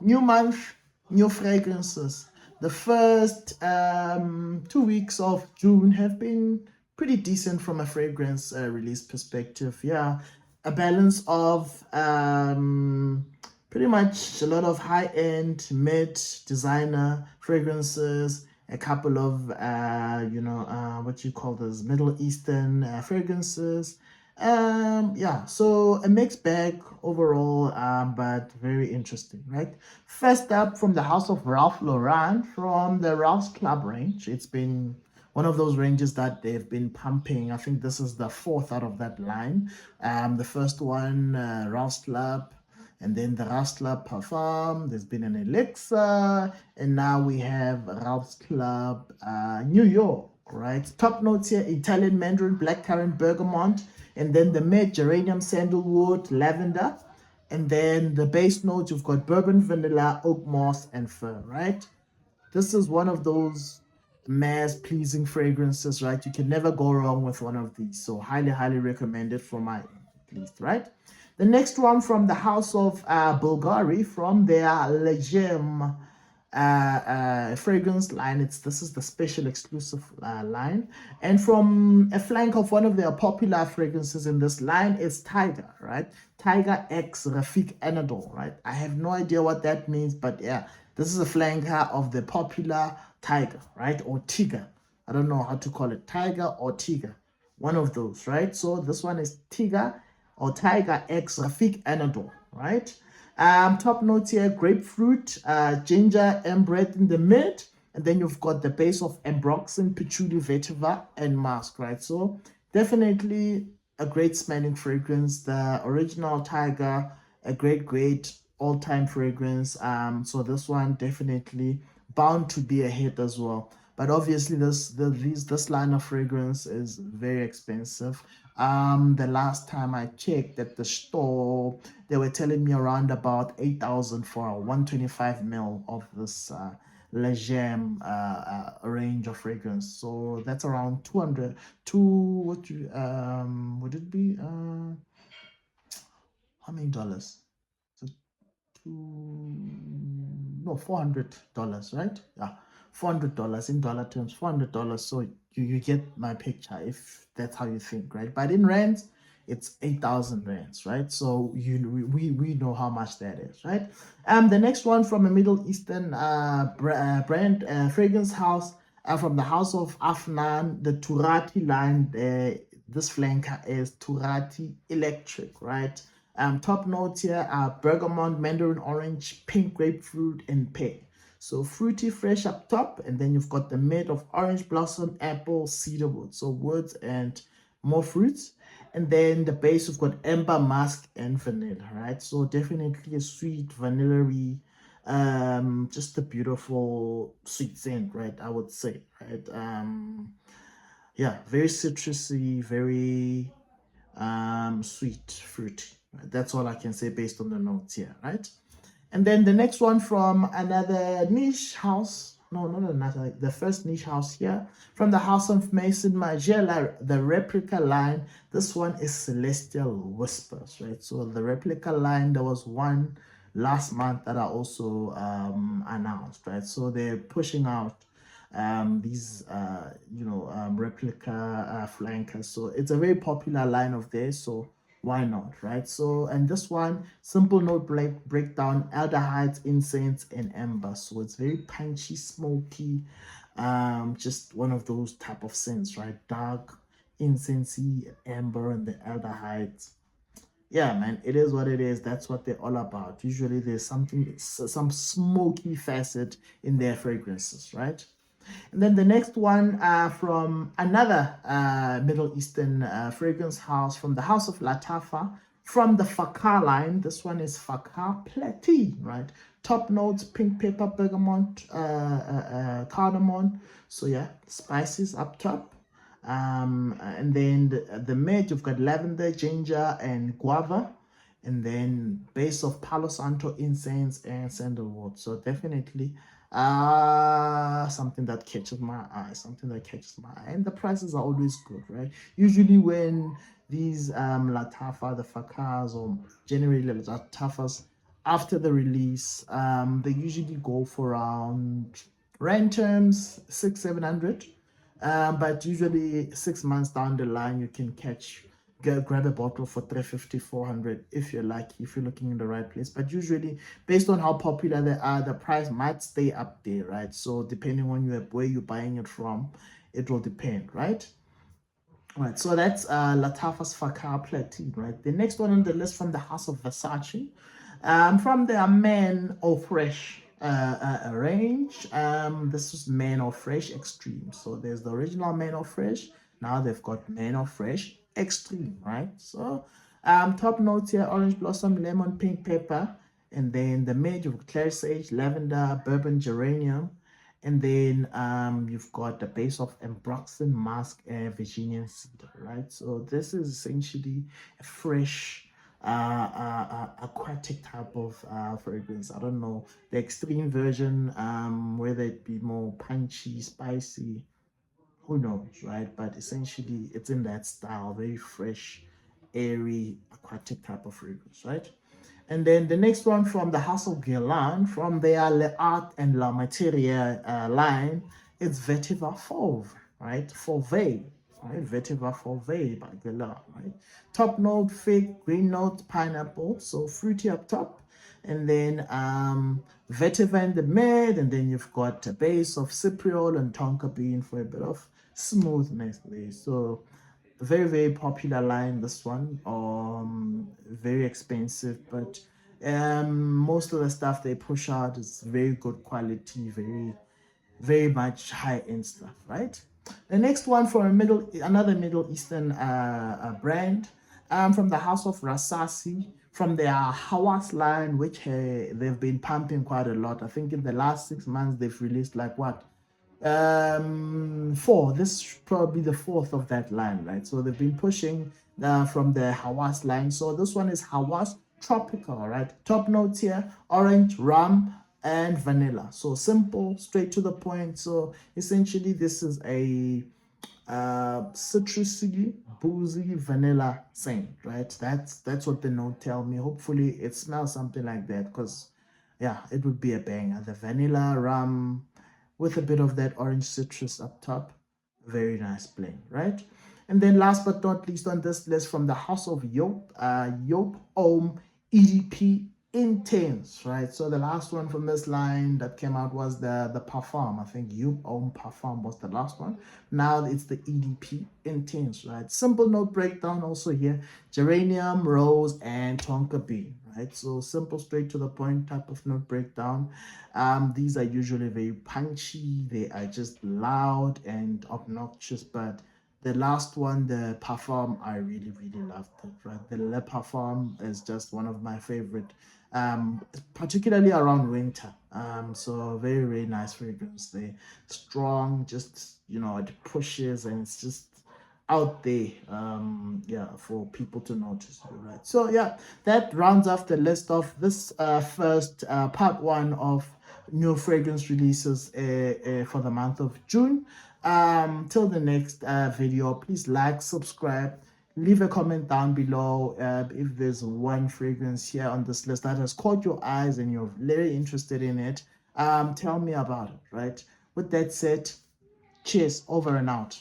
new month, new fragrances. The first 2 weeks of June have been pretty decent from a fragrance release perspective. Yeah, a balance of pretty much a lot of high-end, mid designer fragrances, a couple of what you call those Middle Eastern fragrances. Yeah, so a mixed bag overall, but very interesting, right? First up, from the house of Ralph Lauren, from the Ralph's Club range. It's been one of those ranges that they've been pumping. I think this is the fourth out of that line. The first one, Ralph's Club, and then the Ralph's Club Parfum. There's been an Elixir, and now we have Ralph's Club New York, right? Top notes here: Italian Mandarin, blackcurrant, bergamot, and then the mid geranium, sandalwood, lavender. And then the base notes, you've got bourbon, vanilla, oak moss, and fir, right? This is one of those mass pleasing fragrances, right? You can never go wrong with one of these. So highly, highly recommended for my at least, right? The next one from the house of Bvlgari, from their Legem fragrance line. This is the special exclusive line, and from a flank of one of their popular fragrances in this line is Tygar, right? Tygar X Refik Anadol, right? I have no idea what that means, but yeah, this is a flanker of the popular Tygar, right? Or Tiger. I don't know how to call it, Tygar or Tiger, one of those, right? So this one is Tiger or Tygar X Refik Anadol, right? Top notes here: grapefruit, ginger, ambrette in the mid, and then you've got the base of ambroxan, patchouli, vetiver, and musk, right? So definitely a great smelling fragrance. The original Tygar, a great all-time fragrance. So this one definitely bound to be a hit as well. But obviously, this line of fragrance is very expensive. The last time I checked at the store, they were telling me around about 8,000 for a 125 ml of this Legem range of fragrance. So that's around 200 to what you would it be how many dollars? So two no $400, right? Yeah, $400 in dollar terms, $400. So you get my picture if that's how you think, right? But in rands, it's 8,000 rands, right? So we know how much that is, right? The next one from a Middle Eastern brand fragrance house, from the house of Afnan, the Turathi line. This flanker is Turathi Electric, right? Top notes here are bergamot, mandarin orange, pink grapefruit, and pear. So fruity, fresh up top, and then you've got the mid of orange blossom, apple, cedarwood. So woods and more fruits. And then the base, we've got amber, musk, and vanilla, right? So definitely a sweet, vanilla-y, just a beautiful sweet scent, right? I would say, right? Yeah, very citrusy, very sweet, fruity. Right? That's all I can say based on the notes here, right? And then the next one from another niche house. No, not another. The first niche house here, from the house of Maison Magiela, the Replica line. This one is Celestial Whispers, right? So the Replica line, there was one last month that I also announced, right? So they're pushing out these replica flankers. So it's a very popular line of theirs. So why not, right? So, and this one, simple note breakdown: aldehydes, incense, and amber. So it's very punchy, smoky, just one of those type of scents, right? Dark, incensey, amber, and the aldehydes. Yeah, man, it is what it is. That's what they're all about. Usually there's some smoky facet in their fragrances, right? And then the next one, from another Middle Eastern fragrance house, from the house of Lataffa, from the Fakhar line. This one is Fakhar Platin, right? Top notes: pink pepper, bergamot, cardamom. So yeah, spices up top. And then the mid, you've got lavender, ginger, and guava. And then base of Palo Santo, incense, and sandalwood. So definitely something that catches my eye, and the prices are always good, right? Usually when these Lataffa, the Fakhars, or generally Lataffas after the release. They usually go for around rent terms 600-700, but usually 6 months down the line you can grab a bottle for 350-400 if you're lucky, if you're looking in the right place. But usually, based on how popular they are, the price might stay up there, right? So depending on where you're buying it from, it will depend, right? Right, so that's Lataffa's Fakhar Platin, right? The next one on the list from the house of Versace, from their Men of Fresh range. This is Men of Fresh Extreme. So there's the original Men of Fresh. Now they've got Men of Fresh Extreme, right? So top notes here: orange blossom, lemon, pink pepper, and then the mid of clary sage, lavender, bourbon, geranium. And then you've got the base of Ambroxan Musk and Virginian Cedar, right? So this is essentially a fresh aquatic type of fragrance. I don't know, the extreme version, whether it be more punchy, spicy, who knows, right? But essentially it's in that style, very fresh, airy, aquatic type of fragrance, right? And then the next one from the house of Guerlain, from their Le Art and La Materia line, it's Vertiver Fauve, right? Fauve, right? Vertiver Fauve by Guerlain, right? Top note, fig, green note, pineapple, so fruity up top. And then Vetiver in the mid, and then you've got a base of Cypriol and tonka bean for a bit of smoothness there. So very, very popular line, this one. Very expensive, but most of the stuff they push out is very good quality, very much high-end stuff, right? The next one from another Middle Eastern brand, from the house of Rasasi, from their Hawas line, which they've been pumping quite a lot. I think in the last 6 months they've released like what, four. This is probably the fourth of that line, right? So they've been pushing from the Hawas line. So this one is Hawas Trpical, right? Top notes here: orange, rum, and vanilla. So simple, straight to the point. So essentially this is a citrusy, boozy vanilla scent, right? That's what the note tell me. Hopefully it smells something like that, because yeah, it would be a banger. The vanilla rum with a bit of that orange citrus up top, very nice blend, right? And then last but not least on this list, from the house of Joop, Homme EDP Intense, right? So the last one from this line that came out was the Parfum. I think Homme Parfum was the last one. Now it's the EDP Intense, right? Simple note breakdown also here: geranium, rose, and tonka bean, right? So simple, straight to the point type of note breakdown. These are usually very punchy. They are just loud and obnoxious, but the last one, the Parfum, I really, really loved it, right? The Le Parfum is just one of my favorite, particularly around winter. So very, very nice fragrance. They strong, just, it pushes, and it's just out there, yeah, for people to notice, right? So yeah, that rounds off the list of this first part one of new fragrance releases for the month of June. Till the next video, please like, subscribe, leave a comment down below if there's one fragrance here on this list that has caught your eyes and you're very interested in it. Tell me about it, right? With that said, cheers, over and out.